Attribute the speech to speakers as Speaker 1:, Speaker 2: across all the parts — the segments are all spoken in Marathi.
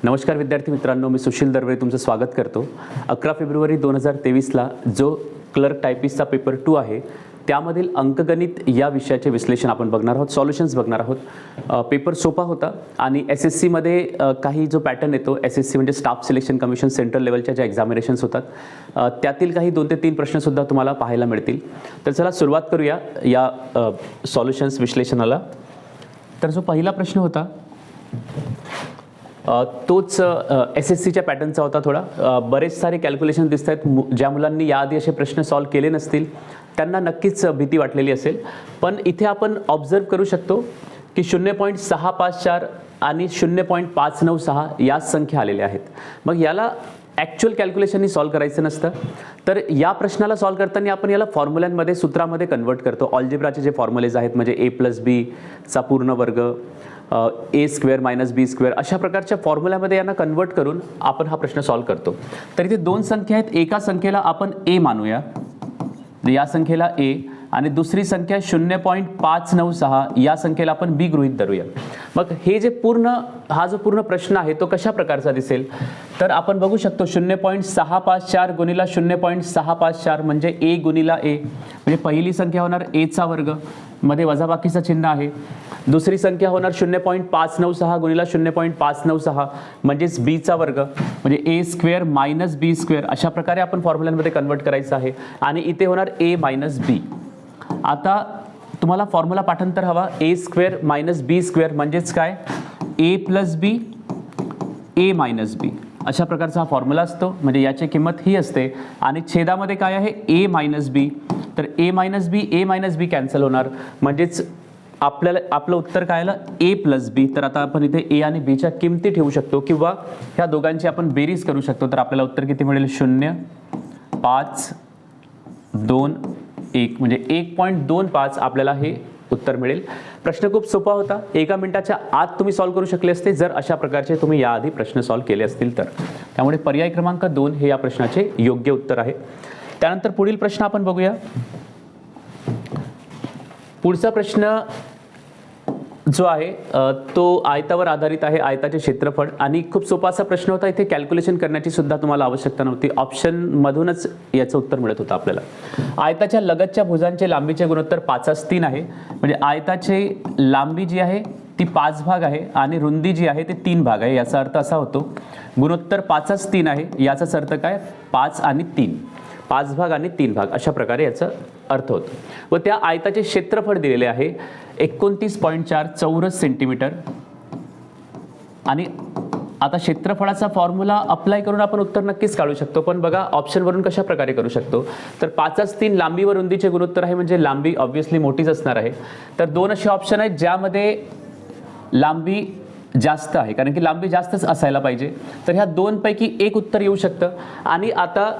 Speaker 1: नमस्कार विद्यार्थी मित्रांनो, मी सुशील दरवे तुमचं स्वागत करतो। 11 फेब्रुवारी 2023ला जो क्लर्क टायपिस्टचा पेपर 2 आहे त्यामधील अंकगणित या विषयाचे विश्लेषण आपण बघणार आहोत, सॉल्युशन्स बघणार आहोत। पेपर सोपा होता आणि एसएससी मध्ये काही जो पॅटर्न येतो, एसएससी म्हणजे स्टाफ सिलेक्शन कमिशन सेंट्रल लेवलच्या ज्या एक्झामिनेशन्स होतात त्यातील काही 2 ते 3 प्रश्न सुद्धा तुम्हाला पाहायला मिळतील। तर चला सुरुवात करूया या सॉल्युशन्स विश्लेषणाला। तर जो पहिला प्रश्न होता तोच एसएससीच्या पॅटर्नचा होता। थोडा बरेच सारे कॅल्क्युलेशन दिसत आहेत। ज्या मुलांनी याआधी असे प्रश्न सॉल्व केले नसतील त्यांना नक्कीच भीती वाटलेली असेल, पण इथे आपण ऑब्झर्व करू शकतो की 0.654 आणि 0.596 या संख्या आलेल्या आहेत। मग याला ॲक्च्युअल कॅल्क्युलेशननी सॉल्व करायचं नसतं, तर या प्रश्नाला सॉल्व करताना आपण याला फॉर्म्युल्यांमध्ये सूत्रामध्ये कन्वर्ट करतो। ऑल्जेब्राचे जे फॉर्म्युलेज आहेत म्हणजे a+b चा पूर्ण वर्ग, a² - b² अशा प्रकारच्या फॉर्म्युल्यामध्ये यांना कन्वर्ट करून आपण हा प्रश्न सॉल्व करतो। तर इथे 2 संख्या आहेत, एका संख्येला आपण a मानूया, या संख्येला a, आणि दुसरी संख्या 0.596 या संख्येला आपण b गृहीत धरूया। मग हे जे हा जो पूर्ण प्रश्न आहे तो कशा प्रकारचा दिसेल, तर आपण बघू शकतो 0.654 गुणिला 0.654 म्हणजे a गुणिला a, म्हणजे पहिली संख्या होणार a चा वर्ग मध्ये वजाबाकीचं चिन्ह आहे, दुसरी संख्या होणार 0.596 गुणिला 0.596 म्हणजेच b चा वर्ग म्हणजे a² - b²। अशा प्रकारे आपण फॉर्म्युल्यांमध्ये कन्वर्ट करायचं आहे आणि इथे होणार a - b। आता तुम्हाला फॉर्म्युला पाठांतर हवा, a² - b² म्हणजेच काय, a + b a - b अशा प्रकारचा हा फॉर्म्युला असतो। म्हणजे याची किंमत ही असते आणि छेदामध्ये काय आहे a - b, तर a - b कॅन्सल होणार, म्हणजेच आपलं उत्तर काय आलं a + b। तर आता आपण इथे a आणि b च्या किमती ठेवू शकतो किंवा ह्या दोघांची आपण बेरीज करू शकतो। तर आपल्याला उत्तर किती मिळेल, 0, 5, 2, 1 म्हणजे 1.25 आपल्याला हे उत्तर मिळेल। प्रश्न खूप सोपा होता, 1 मिनिटाच्या आत तुम्ही सॉल्व करू शकले असते जर अशा प्रकारचे तुम्ही याआधी प्रश्न सॉल्व केले असतील तर। त्यामुळे पर्याय क्रमांक 2 हे या प्रश्नाचे योग्य उत्तर आहे। त्यानंतर पुढील प्रश्न आपण बघूया। पुढचा प्रश्न जो आहे तो आयतावर आधारित आहे, आयताचे क्षेत्रफळ, आणि खूप सोपा असा प्रश्न होता। इथे कॅल्क्युलेशन करण्याची सुद्धा तुम्हाला आवश्यकता नव्हती, ऑप्शन मधूनच याचं उत्तर मिळत होतं आपल्याला। आयताच्या लगतच्या भुजांचे लांबीचे गुणोत्तर 5/3 आहे, म्हणजे आयताची लांबी जी आहे ती 5 भाग आहे आणि रुंदी जी आहे ते 3 भाग आहे। याचा अर्थ असा होतो गुणोत्तर 5/3 आहे, याचाच अर्थ काय 5 आणि 3, 5 भाग आणि 3 भाग अशा प्रकारे याचा अर्थ होतो। व त्या आयताचे क्षेत्रफळ दिलेले आहे 29.4 चौरस सेंटीमीटर। आणि आता क्षेत्रफळाचा फॉर्म्युला अप्लाय करून आपण उत्तर नक्कीच काढू शकतो, पण बघा ऑप्शनवरून कशा प्रकारे करू शकतो। तर 5/3 लांबी व रुंदीचे गुणोत्तर आहे, म्हणजे लांबी ऑब्व्हियसली मोठीच असणार आहे। तर 2 असे ऑप्शन आहेत ज्यामध्ये लांबी जास्त आहे, कारण की लांबी जास्तच असायला पाहिजे। तर ह्या 2 पैकी एक उत्तर येऊ शकतं। आणि आता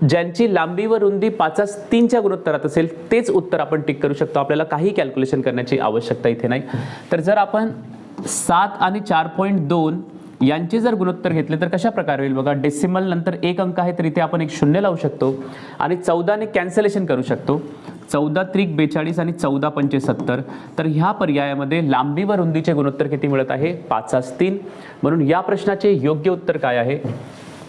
Speaker 1: ज्यांची लांबी व रुंदी 5/3च्या गुणोत्तरात असेल तेच उत्तर आपण टिक करू शकतो, आपल्याला काही कॅल्क्युलेशन करण्याची आवश्यकता इथे नाही। तर जर आपण 7 आणि 4.2 यांचे जर गुणोत्तर घेतले तर कशा प्रकारे होईल बघा, डेसिमल नंतर एक अंक आहे तर इथे आपण एक 0 लावू शकतो आणि 14 ने कॅन्सलेशन करू शकतो, 14 त्रिक 42 आणि 14 पंचे 70। तर ह्या पर्यायामध्ये लांबी व रुंदीचे गुणोत्तर किती मिळत आहे, 5/3। म्हणून या प्रश्नाचे योग्य उत्तर काय आहे,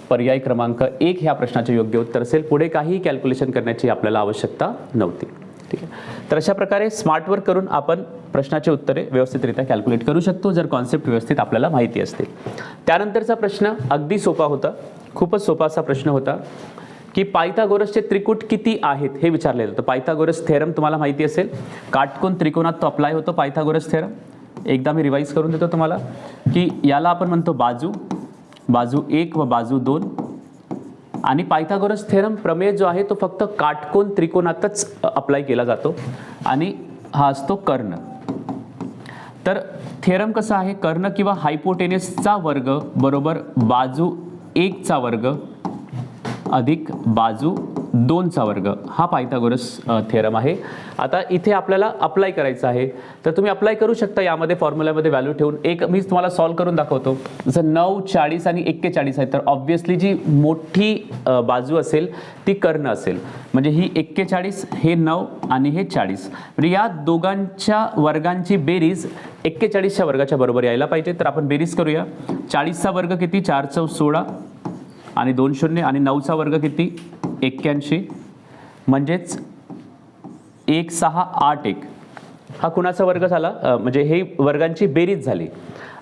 Speaker 1: पर्याय क्रमांक 1 ह्या प्रश्नाचे योग्य उत्तर असेल। पुढे काही कॅल्क्युलेशन करण्याची आपल्याला आवश्यकता नव्हती, ठीक आहे। तर अशा प्रकारे स्मार्ट वर्क करून आपण प्रश्नाचे उत्तरे व्यवस्थितरित्या कॅल्क्युलेट करू शकतो जर कॉन्सेप्ट व्यवस्थित आपल्याला माहिती असतील। त्यानंतरचा प्रश्न अगदी सोपा होता, खूपच सोपा असा प्रश्न होता की पायथागोरसचे त्रिकूट किती आहेत हे विचारलेलं होतं। पायथागोरस थेरम तुम्हाला माहिती असेल, काटकोन त्रिकोणात तो अप्लाय होतो पायथागोरस थेरम। एकदा मी रिवाइज करून देतो तुम्हाला की याला आपण म्हणतो बाजू 1 व बाजू 2, आणि पायथागोरस थेरम प्रमेय जो आहे तो फक्त काटकोन त्रिकोणातच अप्लाय केला जातो आणि हा असतो कर्ण। तर थेरम कसा आहे, कर्ण किंवा हायपोटेनसचा वर्ग बरोबर बाजू 1 चा वर्ग अधिक बाजू 2चा वर्ग हा पायथागोरस थेरम आहे. आता इथे आपल्याला अप्लाय करायचं आहे, तर तुम्ही अप्लाय करू शकता यामध्ये फॉर्म्युल्यामध्ये व्हॅल्यू ठेवून. एक मी तुम्हाला सॉल्व्ह करून दाखवतो. जसं 9, 40 आणि 41 आहे, तर ऑब्व्हियसली जी मोठी बाजू असेल ती कर्ण असेल. म्हणजे ही 41, हे 9 आणि हे 40, म्हणजे या दोघांच्या वर्गांची बेरीज 41च्या वर्गाच्या बरोबर यायला पाहिजे. तर आपण बेरीज करूया. 40चा वर्ग किती? 4 चौक 16 आणि 2 शून्य, आणि 9चा वर्ग किती? 81, म्हणजेच 1 6 8 1. हा कुणाचा वर्ग झाला? म्हणजे हे वर्गांची बेरीज झाली.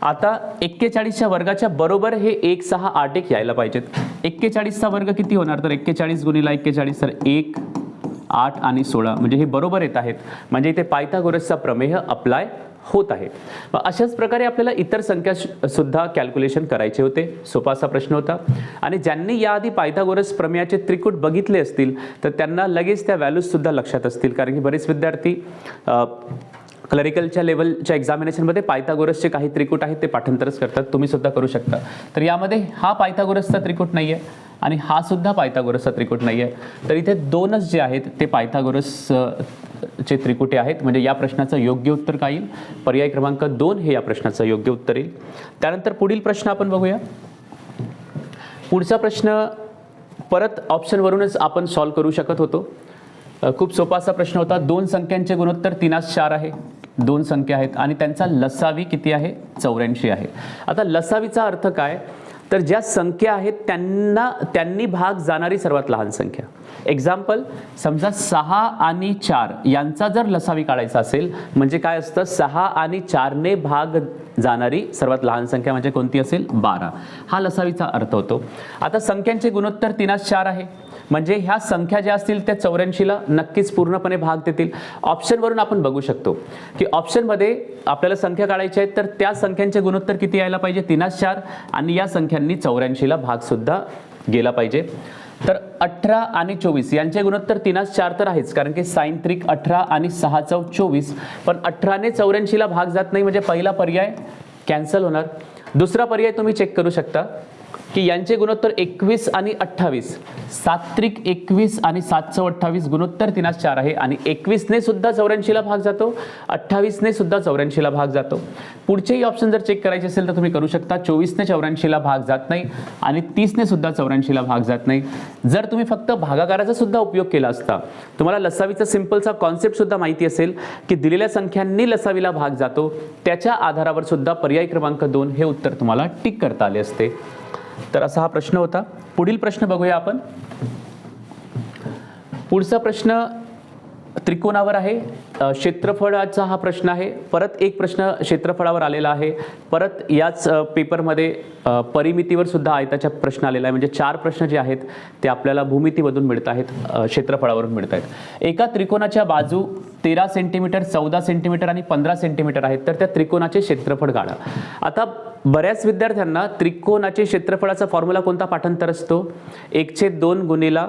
Speaker 1: आता 41च्या वर्गाच्या बरोबर हे 1 6 8 1 यायला पाहिजेत. 41चा वर्ग किती होणार? तर 41 गुणिले 41, तर 1 8 आणि 16, म्हणजे हे बरोबर येत आहेत. म्हणजे इथे पायथागोरसचा प्रमेय अप्लाय होत आहे. अशाच प्रकारे आपल्याला इतर संख्या सुद्धा कॅल्क्युलेशन करायचे होते. सोपा असा प्रश्न होता. आणि ज्यांनी याआधी पायथागोरस प्रमेयाचे त्रिकूट बघितले असतील तर त्यांना लगेच त्या व्हॅल्यूज सुद्धा लक्षात असतील, कारण की बरेच विद्यार्थी क्लरिकलच्या लेवलच्या एक्झामिनेशनमध्ये पायथागोरसचे काही त्रिकूट आहेत ते पाठांतरच करतात. तुम्ही सुद्धा करू शकता. तर यामध्ये हा पायथागोरसचा त्रिकूट नाही आहे आणि हा सुद्धा पायथागोरसचा त्रिकूट नाही आहे. तर इथे दोनच जे आहेत ते पायथागोरस चे त्रिकुटे आहेत. म्हणजे या प्रश्नाचं योग्य उत्तर काय येईल? पर्याय क्रमांक 2 हे या प्रश्नाचं योग्य उत्तर येईल. त्यानंतर पुढील प्रश्न आपण बघूया. पुढचा प्रश्न परत ऑप्शनवरूनच आपण सॉल्व्ह करू शकत होतो. खूप सोपा असा प्रश्न होता. 2 संख्यांचे गुणोत्तर 3/4 आहे. 2 संख्या आहेत आणि त्यांचा लसावी किती आहे? 84 आहे. आता लसावीचा अर्थ काय? तर ज्या संख्या आहेत त्यांनी भाग जाणारी सर्वात लहान संख्या. एक्झाम्पल, समजा 6 आणि 4 यांचा जर लसावी काढायचा असेल म्हणजे काय असतं? 6 आणि 4ने भाग जाणारी सर्वात लहान संख्या म्हणजे कोणती असेल? 12. हा लसावीचा अर्थ होतो. आता संख्यांचे गुणोत्तर 3/4 आहे, म्हणजे ह्या संख्या ज्या असतील त्या 84ला नक्कीच पूर्णपणे भाग देतील. ऑप्शनवरून आपण बघू शकतो की ऑप्शनमध्ये आपल्याला संख्या काढायच्या आहेत, तर त्या संख्यांचे गुणोत्तर किती यायला पाहिजे? 3/4, आणि या संख्यांनी 84ला भाग सुद्धा गेला पाहिजे. तर 18 आणि 24 यांचे गुणोत्तर 3/4 तर आहेच, कारण की साइन त्रिक 18 आणि 6 चौक 24, पण 18ने 84ला भाग जात नाही, म्हणजे पहिला पर्याय कॅन्सल होणार. दुसरा पर्याय तुम्ही चेक करू शकता की यांचे गुणोत्तर 21 आणि 28, 7 त्रिक 21 आणि 7 चौक 28 गुणोत्तर 3/4 आहे, आणि 21ने सुद्धा 84ला भाग जातो, 28ने सुद्धा 84ला भाग जातो. पुढचेही ऑप्शन जर चेक करायचे असेल तर तुम्ही करू शकता. 24ने 84ला भाग जात नाही आणि 30ने सुद्धा 84ला भाग जात नाही. जर तुम्ही फक्त भागाकाराचा सुद्धा उपयोग केला असता, तुम्हाला लसावीचा सिंपलचा कॉन्सेप्ट सुद्धा माहिती असेल की दिलेल्या संख्यांनी लसावीला भाग जातो, त्याच्या आधारावर सुद्धा पर्याय क्रमांक 2 हे उत्तर तुम्हाला टिक करता आले असते. तर असा हा प्रश्न होता. पुढील प्रश्न बघूया आपण. पुढचा प्रश्न त्रिकोणावर आहे. क्षेत्रफळाचा हा प्रश्न आहे. परत एक प्रश्न क्षेत्रफळावर आलेला आहे. परत याच पेपरमध्ये परिमितीवर सुद्धा आयताचा प्रश्न आलेला आहे. म्हणजे 4 प्रश्न जे आहेत ते आपल्याला भूमितीमधून मिळत आहेत, क्षेत्रफळावरून मिळत आहेत. एका त्रिकोणाच्या बाजू 13 सेंटीमीटर, 14 सेंटीमीटर आणि 15 सेंटीमीटर आहेत, तर त्या त्रिकोणाचे क्षेत्रफळ काढा. आता बऱ्याच विद्यार्थ्यांना त्रिकोणाचे क्षेत्रफळाचा फॉर्म्युला कोणता पाठांतर असतो? 1/2 गुणिला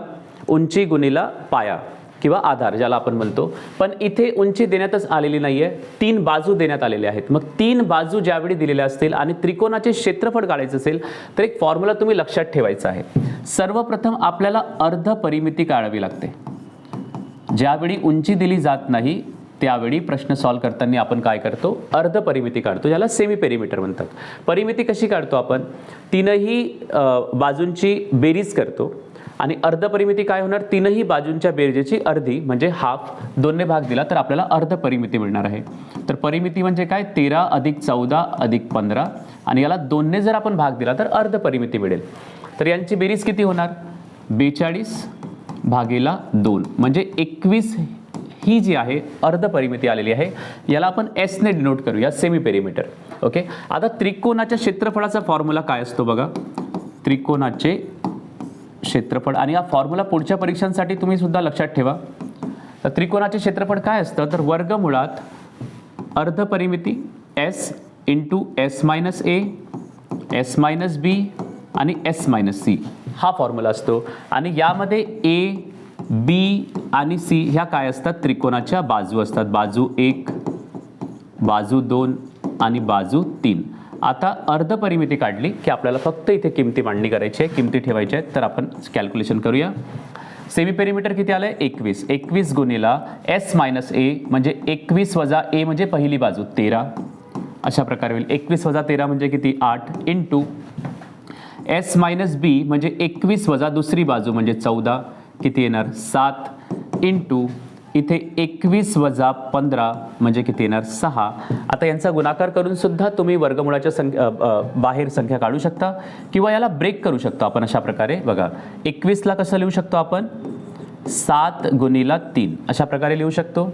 Speaker 1: उंची गुणिला पाया किंवा आधार ज्याला आपण म्हणतो. पण इथे उंची देण्यातच आलेली नाहीये, 3 बाजू देण्यात आलेल्या आहेत. मग 3 बाजू ज्यावेळी दिलेल्या असतील आणि त्रिकोणाचे क्षेत्रफळ काढायचे असेल तर एक फॉर्म्युला तुम्ही लक्षात ठेवायचा आहे. सर्वप्रथम आपल्याला अर्ध परिमिती काढावी लागते. ज्यावेळी उंची दिली जात नाही त्यावेळी प्रश्न सॉल्व्ह करताना आपण काय करतो? अर्ध परिमिती काढतो, ज्याला सेमी पेरिमीटर म्हणतात. परिमिती कशी काढतो आपण? 3ही बाजूंची बेरीज करतो, आणि अर्ध परिमिती काय होणार? 3ही बाजूंच्या बेरजेची अर्धी म्हणजे हाफ. 2ने भाग दिला तर आपल्याला अर्ध परिमिती मिळणार आहे. तर परिमिती म्हणजे काय? 13 अधिक 14 अधिक 15, आणि याला 2ने जर आपण भाग दिला तर अर्ध परिमिती मिळेल. तर यांची बेरीज किती होणार? 42 भागीला 2, म्हणजे 21 ही जी आहे अर्ध परिमिती आलेली आहे. याला आपण S ने डिनोट करूया, सेमी पेरिमीटर. ओके. आता त्रिकोणाच्या क्षेत्रफळाचा फॉर्म्युला काय असतो बघा? त्रिकोणाचे क्षेत्रफळ, आणि हा फॉर्म्युला पुढच्या परीक्षांसाठी तुम्ही सुद्धा लक्षात ठेवा. तर त्रिकोणाचे क्षेत्रफळ काय असतं? तर वर्गमुळात अर्ध परिमिती S इंटू S-A, S-B आणि S-C हा फॉर्म्युला असतो. आणि यामध्ये A, B आणि C ह्या काय असतात? त्रिकोणाच्या बाजू असतात. बाजू 1, बाजू 2 आणि बाजू 3. आता अर्ध परिमिती काढली की आपल्याला फक्त इथे किमती मांडणी करायची आहे, किमती ठेवायच्या आहेत. तर आपण कॅल्क्युलेशन करूया. सेमी पेरिमीटर किती आलंय 21, 21 गुणिला एस मायनस ए म्हणजे 21 वजा ए म्हणजे पहिली बाजू 13, अशा प्रकारे होईल. 21 वजा 13 म्हणजे किती 8 इंटू एस मायनस बी म्हणजे 21 वजा दुसरी बाजू म्हणजे 14 किती येणार 7 इंटू इथे 21 वजा 15 म्हणजे किती येणार 6. आता यांचा गुणाकार करून सुद्धा तुम्ही वर्गमुळाच्या बाहेर संख्या काढू शकता किंवा याला ब्रेक करू शकतो आपण अशा प्रकारे. बघा 21ला कसं लिहू शकतो आपण 7 गुणिला 3 अशा प्रकारे लिहू शकतो.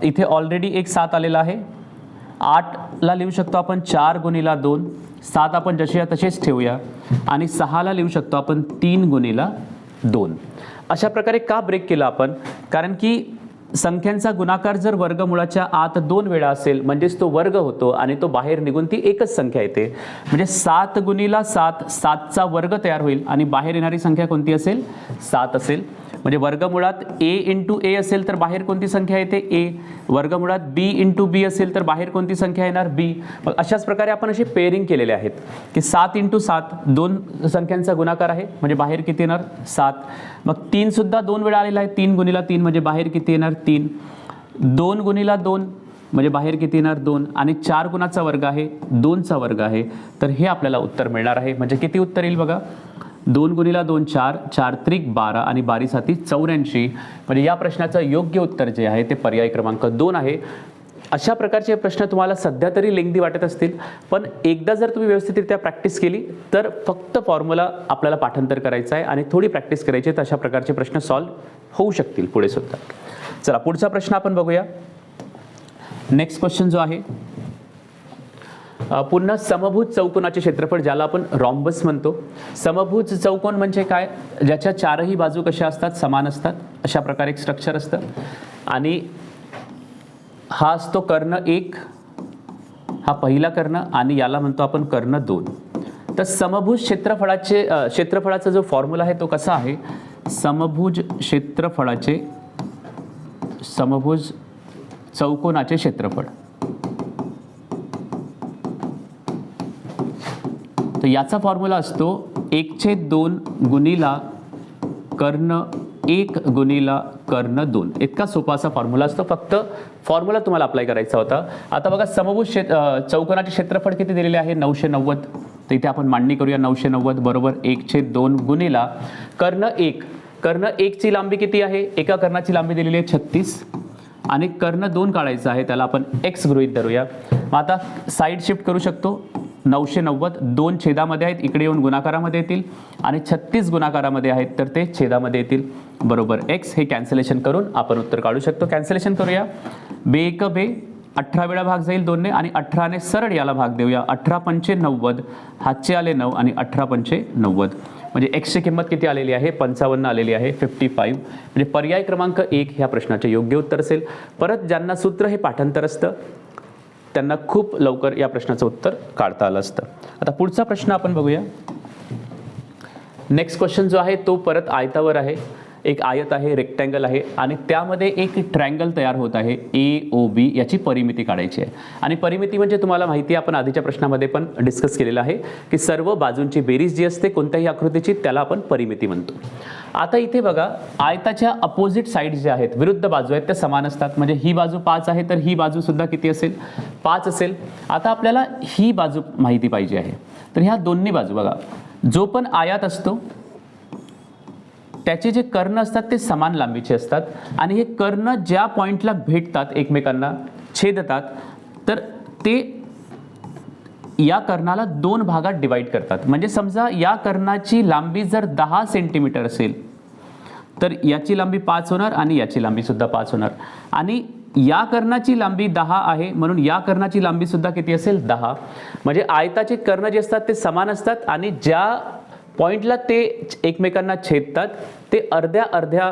Speaker 1: इथे ऑलरेडी एक 7 आलेला आहे. 8ला लिहू शकतो आपण 4 गुणिला 2, 7 आपण जसे तसेच ठेवूया आणि 6ला लिहू शकतो आपण 3 गुणिला 2. अशा प्रकारे का ब्रेक केला आपण, कारण की संख्यांचा गुणाकार जर वर्गमुळाच्या आत 2 वेळा असेल म्हणजेच तो वर्ग होतो आणि तो बाहेर निघून ती एकच संख्या येते. म्हणजे 7 गुणिला 7, 7चा वर्ग तयार होईल आणि बाहेर येणारी संख्या कोणती असेल 7 असेल. म्हणजे वर्गमुळात ए इंटू ए असेल तर बाहेर कोणती संख्या येते ए, वर्गमुळात बी इंटू बी असेल तर बाहेर कोणती संख्या येणार बी. मग अशाच प्रकारे आपण असे पेअरिंग केलेले आहेत की 7 इंटू 7 2 संख्यांचा गुणाकार आहे म्हणजे बाहेर किती येणार 7. मग 3 सुद्धा 2 वेळा आलेला आहे, 3 गुणिला 3 म्हणजे बाहेर किती येणार 3, 2 गुणिला 2 म्हणजे बाहेर किती येणार 2 आणि 4 गुणाचा वर्ग आहे 2चा वर्ग आहे. तर हे आपल्याला उत्तर मिळणार आहे. म्हणजे किती उत्तर येईल बघा 2 गुणिला 2 4, 4 त्रिक 12 आणि 12 साती 84. म्हणजे या प्रश्नाचं योग्य उत्तर जे आहे ते पर्याय क्रमांक 2 आहे. अशा प्रकारचे प्रश्न तुम्हाला सध्या तरी लेंथी वाटत असतील, पण एकदा जर तुम्ही व्यवस्थितरित्या प्रॅक्टिस केली तर फक्त फॉर्म्युला आपल्याला पाठांतर करायचा आहे आणि थोडी प्रॅक्टिस करायची तर अशा प्रकारचे प्रश्न सॉल्व्ह होऊ शकतील पुढे सुद्धा. चला पुढचा प्रश्न आपण बघूया. नेक्स्ट क्वेश्चन जो आहे पुन्हा समभुज चौकोनाचे क्षेत्रफळ ज्याला आपण रॉम्बस म्हणतो. समभुज चौकोन म्हणजे काय, ज्याच्या चारही बाजू कशा असतात समान असतात अशा प्रकारे एक स्ट्रक्चर असतं आणि हा असतो कर्ण 1, हा पहिला कर्ण आणि याला म्हणतो आपण कर्ण 2. तर समभुज क्षेत्रफळाचा जो फॉर्म्युला आहे तो कसा आहे, समभुज चौकोनाचे क्षेत्रफळ. तर याचा फॉर्म्युला असतो 1/2 गुणिला कर्ण 1 गुणिला कर्ण 2. इतका सोपा असा फॉर्म्युला असतो. फक्त फॉर्म्युला तुम्हाला अप्लाय करायचा होता. आता बघा समभुज चौकोनाचे क्षेत्रफळ किती दिलेले आहे 990. तर इथे आपण मांडणी करूया 990 बरोबर 1/2 गुणिला कर्ण 1. कर्ण 1 ची लांबी किती आहे, एका कर्णाची लांबी दिलेली आहे 36 आणि कर्ण 2 काढायचा आहे त्याला आपण x गृहीत धरूया. मग आता साईड शिफ्ट करू शकतो. 990 2 छेदामध्ये आहेत इकडे येऊन गुणाकारामध्ये येतील आणि 36 गुणाकारामध्ये आहेत तर ते छेदामध्ये येतील बरोबर x. हे कॅन्सलेशन करून आपण उत्तर काढू शकतो. कॅन्सलेशन करूया. 2 1 2 18 वेळा भाग जाईल 2 ने आणि 18 ने सरळ याला भाग देऊया. 18 पंचे 90, हातचे आले 9 आणि 18 पंचे 90 म्हणजे x ची किंमत किती आलेली आहे 55 आलेली आहे 55. म्हणजे पर्याय क्रमांक 1 ह्या प्रश्नाचे योग्य उत्तर असेल. परत ज्यांना सूत्र हे पाठांतर असतं त्यांना खूप लवकर या प्रश्नाचं उत्तर काढता आलं असतं. आता पुढचा प्रश्न आपण बघूया. नेक्स्ट क्वेश्चन जो आहे तो परत आयतावर आहे. एक आयत आहे, रेक्टँगल आहे आणि त्यामध्ये एक ट्रायंगल तयार होत आहे AOB. याची परिमिती काढायची आहे आणि परिमिती म्हणजे तुम्हाला माहिती आहे आपण आधीच्या प्रश्नामध्ये पण डिस्कस केलेलं आहे की सर्व बाजूंची बेरीज जी असते कोणत्याही आकृतीची त्याला आपण परिमिती म्हणतो. आता इथे बघा आयताच्या अपोजिट साईड जे आहेत विरुद्ध बाजू आहेत त्या समान असतात. म्हणजे ही बाजू 5 आहे तर ही बाजू सुद्धा किती असेल 5 असेल. आता आपल्याला ही बाजू माहिती पाहिजे आहे. तर ह्या दोन्ही बाजू बघा जो पण आयत असतो त्याचे जे कर्ण असतात ते समान लांबीचे असतात आणि हे कर्ण ज्या पॉइंटला भेटतात एकमेकांना छेदतात तर ते या कर्णाला 2 भागात डिवाइड करतात. म्हणजे समजा या कर्णाची लांबी जर 10 सेंटीमीटर असेल तर याची लांबी 5 होणार आणि याची लांबी सुद्धा 5 होणार आणि या कर्णाची लांबी 10 आहे म्हणून या कर्णाची लांबी सुद्धा किती असेल 10. म्हणजे आयताचे कर्ण जे असतात ते समान असतात आणि ज्या पॉइंटला ते एकमेकांना छेदतात ते अर्ध्या अर्ध्या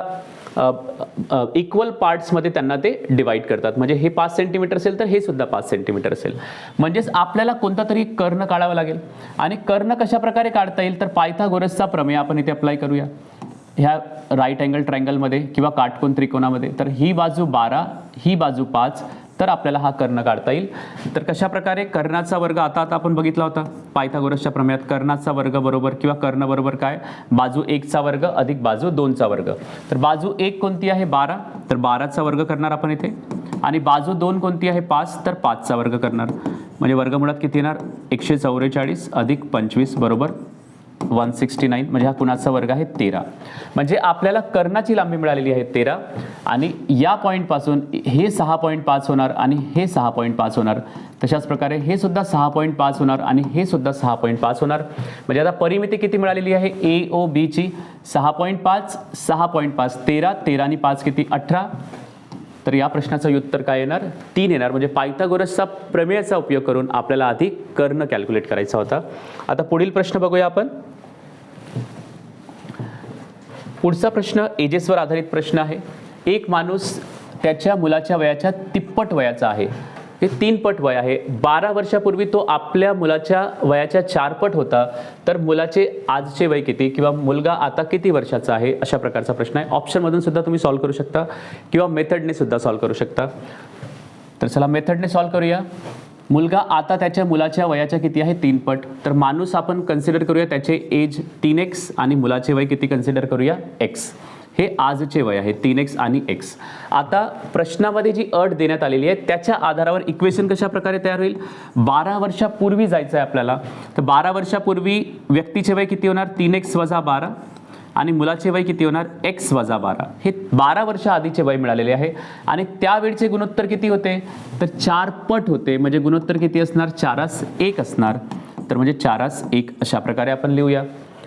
Speaker 1: इक्वल पार्ट्समध्ये त्यांना ते डिवाइड करतात. म्हणजे हे 5 सेंटीमीटर असेल तर हे सुद्धा 5 सेंटीमीटर असेल. म्हणजेच आपल्याला कोणता तरी कर्ण काढावा लागेल आणि कर्ण कशा प्रकारे काढता येईल तर पायथागोरसचा प्रमेय आपण इथे अप्लाय करूया ह्या राईट अँगल ट्रायंगलमध्ये किंवा काटकोन त्रिकोणामध्ये. तर ही बाजू 12, ही बाजू 5, तर आपल्याला हा कर्ण काढता येईल. तर कशा प्रकारे कर्णाचा वर्ग आता आपण बघितला होता पायथागोरसच्या प्रमेयात, कर्णाचा वर्ग बरोबर किंवा कर्ण बरोबर काय, बाजू 1चा वर्ग अधिक बाजू 2चा वर्ग. तर बाजू 1 कोणती आहे 12, तर 12चा वर्ग करणार आपण इथे, आणि बाजू 2 कोणती आहे 5, तर 5चा वर्ग करणार. म्हणजे वर्गमुळात किती येणार 144 अधिक 25 बरोबर 169. म्हणजे हा कुणाचा वर्ग आहे 13. म्हणजे आपल्याला कर्णाची लांबी मिळालेली आहे 13, आणि या पॉईंटपासून हे 6.5 होणार आणि हे 6.5 होणार. तशाच प्रकारे हे सुद्धा 6.5 होणार आणि हे सुद्धा 6.5 होणार. म्हणजे आता परिमिती किती मिळालेली आहे ए ओ बी ची 6.5 6.5 13, 13 आणि 5 किती 18. तर या प्रश्नाचं उत्तर काय येणार 3 येणार. म्हणजे पायथागोरसचा प्रमेयाचा उपयोग करून आपल्याला आधी कर्ण कॅल्क्युलेट करायचा होता. आता पुढील प्रश्न बघूया आपण. पुढचा प्रश्न एजेसवर आधारित प्रश्न आहे. एक माणूस त्याच्या मुलाच्या वयाच्या तिप्पट वयाचा आहे, हे 3 पट वय आहे. 12 वर्षापूर्वी तो आपल्या मुलाच्या वयाच्या 4 पट होता, तर मुलाचे आजचे वय किती किंवा मुलगा आता किती वर्षाचा आहे, अशा प्रकारचा प्रश्न आहे. ऑप्शनमधून सुद्धा तुम्ही सॉल्व्ह करू शकता किंवा मेथडने सुद्धा सॉल्व्ह करू शकता. तर चला मेथडने सॉल्व्ह करूया. मुलगा आता त्याच्या मुलाच्या वयाच्या किती आहे 3 पट. तर माणूस आपण कन्सिडर करूया त्याचे एज 3x आणि मुलाचे वय किती कन्सिडर करूया x. हे आजचे वय आहे 3x आणि x. आता प्रश्नामध्ये जी अट देण्यात आलेली आहे त्याच्या आधारावर इक्वेशन कशा प्रकारे तयार होईल. 12 वर्षापूर्वी जायचं आहे आपल्याला. तर 12 वर्षापूर्वी व्यक्तीचे वय किती होणार 3x वजा 12 आणि मुलाचे वय किती होणार x वजा 12. हे 12 वर्ष आधीचे वय मिळालेले आहे आणि त्यावेळचे गुणोत्तर किती होते तर 4 पट होते. म्हणजे गुणोत्तर किती असणार 4:1 असणार. तर म्हणजे 4:1 अशा प्रकारे आपण लिहूया.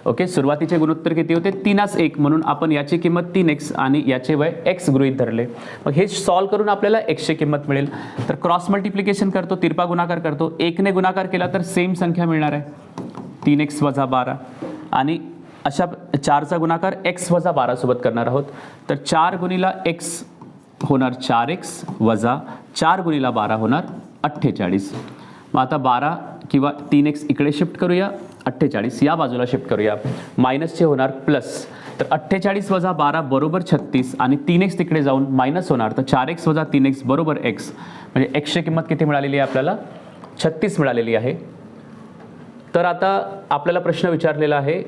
Speaker 1: ओके, सुरुवातीचे गुणोत्तर किती होते 3:1 म्हणून आपण याची किंमत 3x आणि याचे वय x गृहीत धरले. मग हे सॉल्व्ह करून आपल्याला x ची किंमत मिळेल. तर क्रॉस मल्टिप्लिकेशन करतो, तिरपा गुणाकार करतो. 1 ने गुणाकार केला तर सेम संख्या मिळणार आहे 3x वजा 12 आणि अशा 4चा गुणाकार x वजा 12 सोबत करणार आहोत. तर 4 गुणिला x होणार 4x वजा 4 गुणिला 12 होणार 48. मग आता 12 किंवा 3x इकडे शिफ्ट करूया, 48 या बाजूला शिफ्ट करूया, मायनसचे होणार प्लस. तर 48 वजा 12 बरोबर 36 आणि 3x तिकडे जाऊन मायनस होणार. तर 4x वजा 3x बरोबर x. म्हणजे x ची किंमत किती मिळालेली आहे आपल्याला 36 मिळालेली आहे. तर आता आपल्याला प्रश्न विचारलेला आहे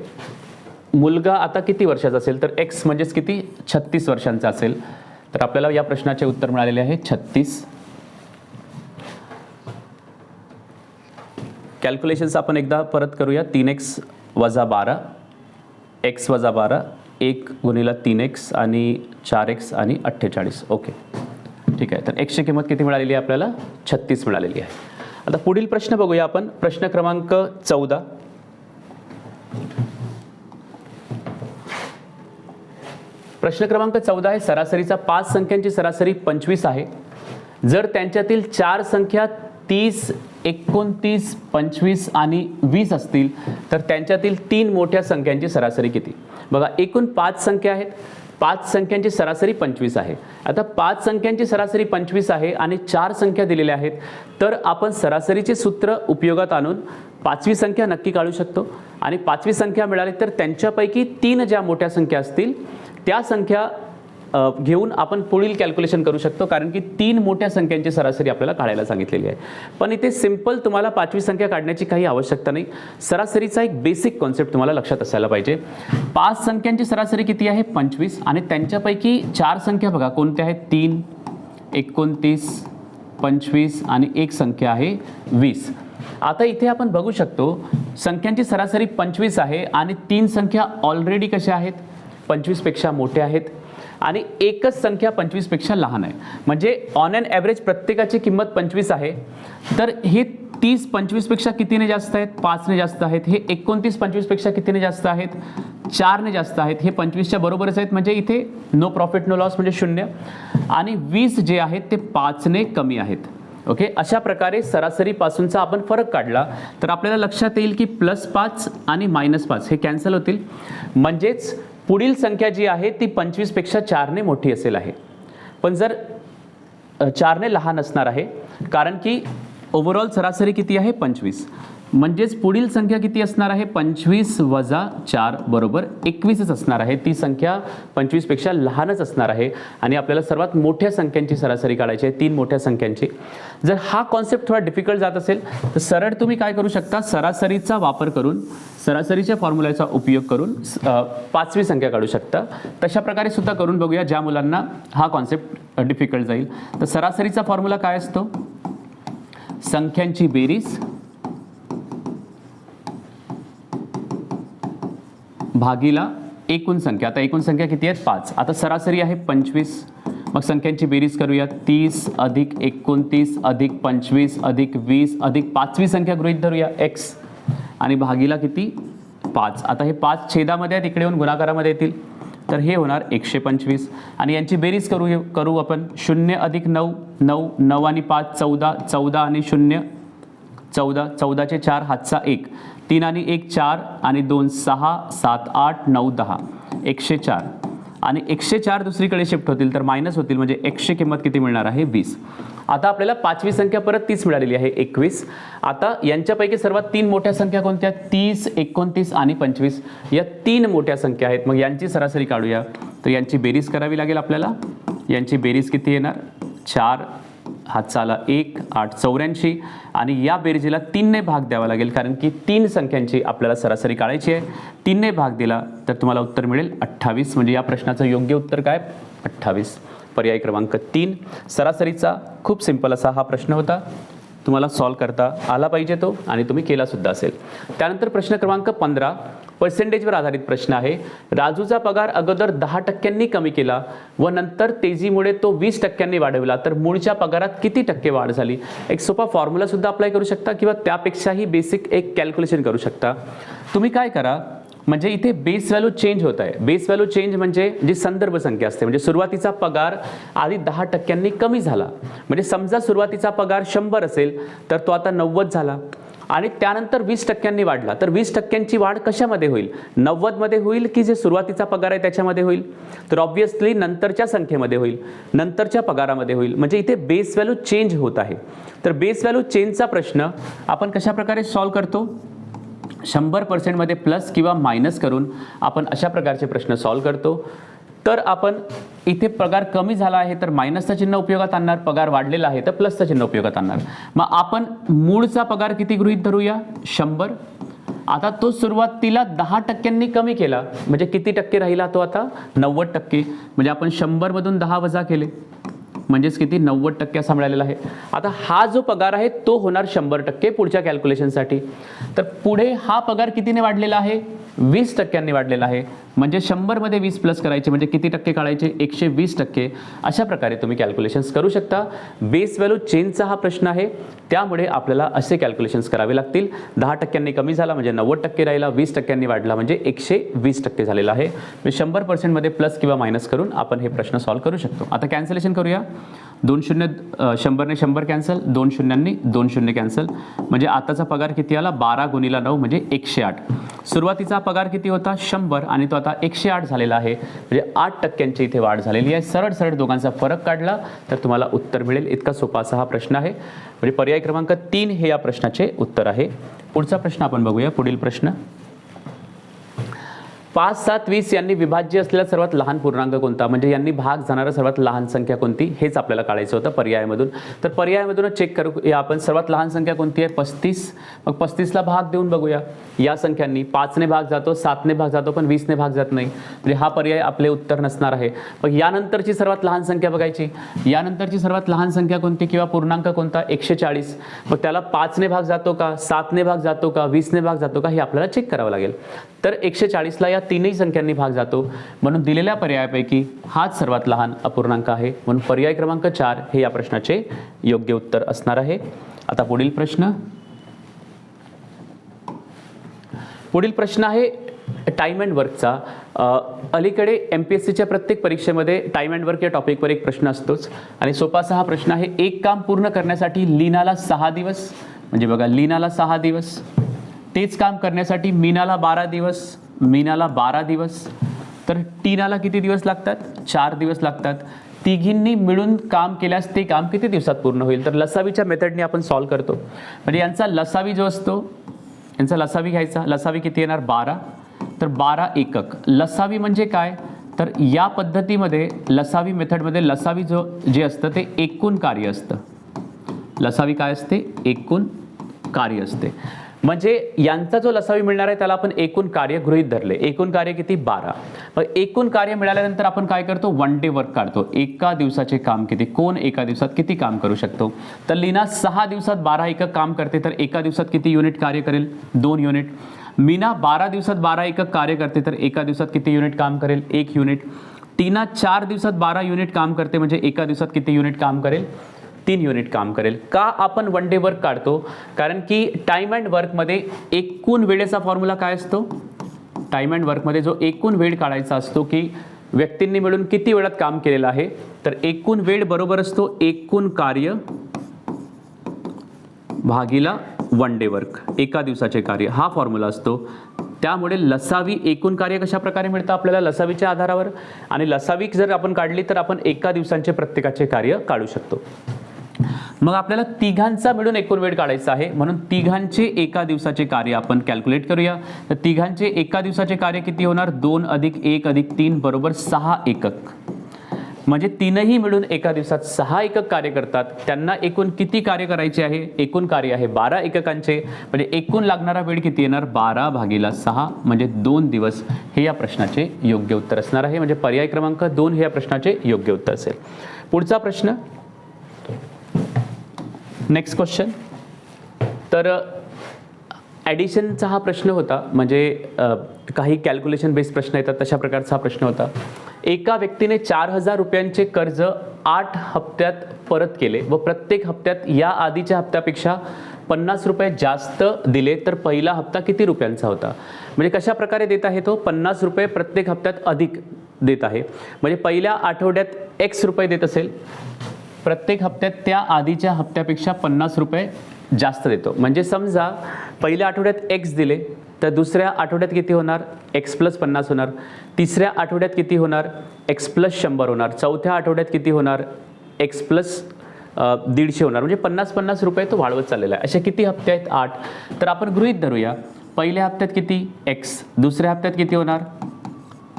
Speaker 1: मुलगा आता किती वर्षाचा असेल. तर x म्हणजेच किती 36 वर्षांचा असेल. तर आपल्याला या प्रश्नाचे उत्तर मिळालेले आहे 36. कॅल्क्युलेशन्स आपण एकदा परत करूया. 3x वजा 12 x वजा 12 1 गुणिला 3x आणि 4x आणि 48. ओके ठीक आहे. तर x ची किंमत किती मिळालेली आहे आपल्याला 36 मिळालेली आहे. आता पुढील प्रश्न बघूया आपण. प्रश्न क्रमांक 14. प्रश्न क्रमांक 14 आहे सरासरीचा 5 संख्यांची सरासरी 25 आहे. जर त्यांच्यातील 4 संख्या 30 29 25 आणि 20 असतील तर त्यांच्यातील 3 मोठ्या संख्यांची सरासरी किती. बघा एकूण 5 संख्या आहेत, 5 संख्यांची सरासरी 25 आहे. आता 5 संख्यांची सरासरी 25 आहे आणि 4 संख्या दिलेल्या आहेत. तर आपण सरासरीचे सूत्र उपयोगात आणून 5वी संख्या नक्की काढू शकतो आणि 5वी संख्या मिळाली तर त्यांच्यापैकी 3 ज्या मोठ्या संख्या असतील त्या संख्या घेऊन आपण पुढील कॅल्क्युलेशन करू शकतो. कारण की 3 मोठ्या संख्यांची सरासरी आपल्याला काढायला सांगितलेली आहे. पण इथे सिंपल तुम्हाला 5वी संख्या काढण्याची काही आवश्यकता नाही. सरासरीचा एक बेसिक कॉन्सेप्ट तुम्हाला लक्षात असायला पाहिजे. 5 संख्यांची सरासरी किती आहे 25 आणि त्यांच्यापैकी 4 संख्या बघा कोणत्या आहेत 3 29 25 आणि एक संख्या आहे 20. आता इथे आपण बघू शकतो संख्यांची सरासरी 25 आहे आणि 3 संख्या ऑलरेडी कशा आहेत 25 पेक्षा मोठ्या आहेत आणि एकच संख्या 25 पेक्षा लहान आहे. म्हणजे ऑन एन ॲव्हरेज प्रत्येकाची किंमत 25 आहे. तर हे 30 25 पेक्षा कितीने जास्त आहेत 5 ने जास्त आहेत. हे 29 25 पेक्षा कितीने जास्त आहेत 4 ने जास्त आहेत. हे 25 च्या बरोबरच आहेत. म्हणजे इथे नो प्रॉफिट नो लॉस म्हणजे 0 आणि 20 जे आहेत ते 5 ने कमी आहेत. ओके, अशा प्रकारे सरासरीपासूनचा आपण फरक काढला तर आपल्याला लक्षात येईल की +5 आणि -5 हे कॅन्सल होतील. म्हणजेच पुढील संख्या जी आहे ती 25 पेक्षा 4 ने मोठी असेल आहे. पण जर 4 ने लहान असणार आहे कारण की ओव्हरऑल सरासरी किती आहे 25. म्हणजेच पुढील संख्या किती असणार आहे, 25 वजा 4 बरोबर 21च असणार आहे. ती संख्या 25 पेक्षा लहानच असणार आहे आणि आपल्याला सर्वात मोठ्या संख्यांची सरासरी काढायची आहे, 3 मोठ्या संख्यांची. जर हा कॉन्सेप्ट थोडा डिफिकल्ट जात असेल तर सरळ तुम्ही काय करू शकता, सरासरीचा वापर करून, सरासरीच्या फॉर्म्युल्याचा उपयोग करून 5वी संख्या काढू शकता. तशा प्रकारे सुद्धा करून बघूया ज्या मुलांना हा कॉन्सेप्ट डिफिकल्ट जाईल. तर सरासरीचा फॉर्म्युला काय असतो, संख्यांची बेरीज भागीला एकूण संख्या. आता एकूण संख्या किती आहेत, 5. आता सरासरी आहे 25. मग संख्यांची बेरीज करूया, 30 अधिक 29 अधिक 25 अधिक 20 अधिक 5वी संख्या गृहीत धरूया x आणि भागीला किती, 5. आता हे 5 छेदामध्ये आहेत, इकडे येऊन गुणाकारामध्ये येतील, तर हे होणार 125 आणि यांची बेरीज करू आपण. 0 अधिक 9 9 9 आणि 5 14 14 आणि 0 14 14चे 4 हातचा 1 3 आणि 1 4 आणि 2 6 7 8 9 10 104 आणि 104 दुसरीकडे शिफ्ट होतील तर मायनस होतील, म्हणजे xची किंमत किती मिळणार आहे, 20. आता आपल्याला 5वी संख्या परत 30 मिळालेली आहे, 21. आता यांच्यापैकी सर्वात 3 मोठ्या संख्या कोणत्या, 30 29 आणि 25 या 3 मोठ्या संख्या आहेत. मग यांची सरासरी काढूया. तर यांची बेरीज करावी लागेल आपल्याला. यांची बेरीज किती येणार, 4 हातचा आला 1 8 84 आणि या बेरजेला 3 ने भाग द्यावा लागेल, कारण की 3 संख्यांची आपल्याला सरासरी काढायची आहे. 3 ने भाग दिला तर तुम्हाला उत्तर मिळेल 28. म्हणजे या प्रश्नाचं योग्य उत्तर काय, 28. पर्याय क्रमांक 3 सरासरीचा. खूप सिंपल असा हा प्रश्न होता, तुम्हाला सॉल्व करता आला पाहिजे तो आणि तुम्ही केला सुद्धा असेल. त्यानंतर प्रश्न क्रमांक 15 पर्सेंटेजवर आधारित प्रश्न आहे. राजूचा पगार अगोदर 10% कमी केला व नंतर तेजीमुळे तो 20% वाढवला तर मूळच्या पगारात किती टक्के वाढ झाली. एक सोपा फॉर्म्युला सुद्धा अप्लाय करू शकता किंवा त्यापेक्षाही बेसिक एक कॅल्क्युलेशन करू शकता. तुम्ही काय करा, म्हणजे इथे बेस व्हॅल्यू चेंज होत आहे. बेस व्हॅल्यू चेंज म्हणजे जी संदर्भ संख्या असते, म्हणजे सुरुवातीचा पगार आधी 10% कमी झाला. म्हणजे समजा सुरुवातीचा पगार 100 असेल तर तो आता 90 झाला आणि त्यानंतर 20% वाढला, तर 20%ची वाढ कशामध्ये होईल, 90 मध्ये होईल की जे सुरुवातीचा पगार आहे त्याच्यामध्ये होईल. तर ऑब्व्हियसली नंतरच्या संख्येमध्ये होईल, नंतरच्या पगारामध्ये होईल. म्हणजे इथे बेस व्हॅल्यू चेंज होत आहे. तर बेस व्हॅल्यू चेंजचा प्रश्न आपण कशा प्रकारे सॉल्व्ह करतो, 100% मध्ये प्लस किंवा मायनस करून आपण अशा प्रकारचे प्रश्न सॉल्व्ह करतो. तर आपण इथे पगार कमी झाला आहे तर मायनसचं चिन्ह उपयोगात आणणार, पगार वाढलेला आहे तर प्लसचं चिन्ह उपयोगात आणणार. मग आपण मूळचा पगार किती गृहीत धरूया, 100. आता तो सुरुवातीला 10% कमी केला, म्हणजे किती टक्के राहिला तो आता, 90%. म्हणजे आपण 100 मधून 10 वजा केले म्हणजेच किती, 90% असा मिळालेला आहे. आता हा जो पगार आहे तो होणार 100% पुढच्या कॅल्क्युलेशनसाठी. तर पुढे हा पगार कितीने वाढलेला आहे, 20% वाढलेला आहे. म्हणजे 100 मध्ये 20 प्लस करायचे म्हणजे किती टक्के काढायचे, 120%. अशा प्रकारे तुम्ही कॅल्क्युलेशन्स करू शकता. बेस व्हॅल्यू चेंजचा हा प्रश्न आहे, त्यामुळे आपल्याला असे कॅल्क्युलेशन्स करावे लागतील. 10% कमी झाला म्हणजे 90% राहिला, 20% वाढला म्हणजे 120% झालेला आहे. म्हणजे 100% मध्ये प्लस किंवा मायनस करून आपण हे प्रश्न सॉल्व्ह करू शकतो. आता कॅन्सलेशन करूया. 2 शून्य 100 ने 100 कॅन्सल, 2 शून्यांनी 2 शून्य कॅन्सल. म्हणजे आताचा पगार किती आला, 12 गुणिला 9 म्हणजे 108. सुरुवातीचा पगार किती होता, 100 आणि तो आता 108 झालेला आहे. म्हणजे 8% इथे वाढ झालेली आहे. सरळ सरळ दोघांचा फरक काढला तर तुम्हाला उत्तर मिळेल. इतका सोपा असा हा प्रश्न आहे. म्हणजे पर्याय क्रमांक 3 हे या प्रश्नाचे उत्तर आहे. पुढचा प्रश्न आपण बघूया. पुढील प्रश्न, 5 7 20 यांनी विभाज्य असलेला सर्वात लहान पूर्णांक कोणता, म्हणजे यांनी भाग जाणारा सर्वात लहान संख्या कोणती, हेच आपल्याला काढायचं होतं पर्यायामधून. तर पर्यायामधूनच चेक करूया आपण. सर्वात लहान संख्या कोणती आहे, 35. मग 35ला भाग देऊन बघूया. या संख्यांनी 5 ने भाग जातो, 7 ने भाग जातो, पण 20 ने भाग जात नाही. म्हणजे हा पर्याय आपले उत्तर नसणार आहे. मग यानंतरची सर्वात लहान संख्या बघायची. यानंतरची सर्वात लहान संख्या कोणती किंवा पूर्णांक कोणता, 140. मग त्याला 5 ने भाग जातो का, 7 ने भाग जातो का, 20 ने भाग जातो का, हे आपल्याला चेक करावं लागेल. तर 140ला या तीनही संख्यांनी भाग जातो, म्हणून दिलेल्या पर्यायापैकी हाच सर्वात लहान अपूर्णांक आहे. म्हणून पर्याय क्रमांक 4 हे या प्रश्नाचे योग्य उत्तर असणार आहे. आता पुढील प्रश्न, पुढील प्रश्न आहे टाइम अँड वर्कचा. अलीकडे MPSCच्या प्रत्येक परीक्षेमध्ये टाइम अँड वर्क या टॉपिकवर एक प्रश्न असतोच आणि सोपा असा हा प्रश्न आहे. एक काम पूर्ण करण्यासाठी लीनाला 6 दिवस, म्हणजे बघा लीनाला 6 दिवस, तेच काम करण्यासाठी मीनाला 12 दिवस, मीनाला 12 दिवस, तर टीनाला किती दिवस लागतात, 4 दिवस लागतात. तिघींनी मिळून काम केल्यास ते काम किती दिवसात पूर्ण होईल. तर लसावीच्या मेथडने आपण सॉल्व्ह करतो. म्हणजे यांचा लसावी जो असतो यांचा लसावी घ्यायचा. लसावी किती येणार 12. तर 12 एकक. लसावी म्हणजे काय, तर या पद्धतीमध्ये लसावी मेथडमध्ये लसावी जे असतं ते एकूण कार्य असतं. लसावी काय असते, एकूण कार्य असते. म्हणजे यांचा जो लसावी मिळणार आहे त्याला आपण एकूण कार्य गृहीत धरले. एकूण कार्य किती 12. मग एकूण कार्य मिळाल्यानंतर आपण काय करतो, वन डे वर्क काढतो. एका दिवसाचे काम किती, कोण एका दिवसात किती काम करू शकतो. तर लीना 6 दिवसात 12 एकक काम करते, तर एका दिवसात किती युनिट कार्य करेल, 2 युनिट. मीना 12 दिवसात 12 एकक कार्य करते, तर एका दिवसात किती युनिट काम करेल, 1 युनिट. टीना 4 दिवसात 12 युनिट काम करते, म्हणजे एका दिवसात किती युनिट काम करेल, 3 युनिट काम करेल. का आपण वन डे वर्क काढतो, कारण की टाइम अँड वर्कमध्ये एकूण वेळेचा फॉर्म्युला काय असतो, टाइम अँड वर्कमध्ये जो एकूण वेळ काढायचा असतो की व्यक्तींनी मिळून किती वेळात काम केलेलं आहे, तर एकूण वेळ बरोबर असतो एकूण कार्य भागीला वन डे वर्क, एका दिवसाचे कार्य, हा फॉर्म्युला असतो. त्यामुळे लसावी एकूण कार्य कशा प्रकारे मिळतं आपल्याला, लसावीच्या आधारावर. आणि लसावी जर आपण काढली तर आपण एका दिवसांचे प्रत्येकाचे कार्य काढू शकतो. मग आपल्याला तिघांचा मिळून एकूण वेळ काढायचा आहे, म्हणून तिघांचे एका दिवसाचे कार्य आपण कॅल्क्युलेट करूया. तर तिघांचे एका दिवसाचे कार्य किती होणार, 2 + 1 + 3 बरोबर 6 एकक. म्हणजे तीनही मिळून एका दिवसात 6 एकक कार्य करतात. त्यांना एकूण किती कार्य करायचे आहे, एकूण कार्य आहे 12 एककांचे, म्हणजे एकूण लागणारा वेळ किती येणार 12/6 म्हणजे 2 दिवस. हे या प्रश्नाचे योग्य उत्तर असणार आहे. म्हणजे पर्याय क्रमांक 2 हे या प्रश्नाचे योग्य उत्तर असेल. पुढचा प्रश्न, नेक्स्ट क्वेश्चन. तर ॲडिशनचा हा प्रश्न होता, म्हणजे काही कॅल्क्युलेशन बेस्ड प्रश्न येतात तशा प्रकारचा हा प्रश्न होता. एका व्यक्तीने 4,000 रुपयांचे कर्ज 8 हप्त्यात परत केले व प्रत्येक हप्त्यात या आधीच्या हप्त्यापेक्षा 50 रुपये जास्त दिले, तर पहिला हप्ता किती रुपयांचा होता. म्हणजे कशा प्रकारे देत आहे तो, 50 रुपये प्रत्येक हप्त्यात अधिक देत आहे. म्हणजे पहिल्या आठवड्यात X रुपये देत असेल, प्रत्येक हप्त्यात त्या आधीच्या हप्त्यापेक्षा 50 रुपये जास्त देतो. म्हणजे समजा पहिल्या आठवड्यात X दिले, तर दुसऱ्या आठवड्यात किती होणार, X + 50 होणार. तिसऱ्या आठवड्यात किती होणार, X + 100 होणार. चौथ्या आठवड्यात किती होणार, X + 150 होणार. म्हणजे 50-50 रुपये तो वाढवत चाललेला आहे. असे किती हप्ते आहेत, 8. तर आपण गृहीत धरूया, पहिल्या हप्त्यात किती X, दुसऱ्या हप्त्यात किती होणार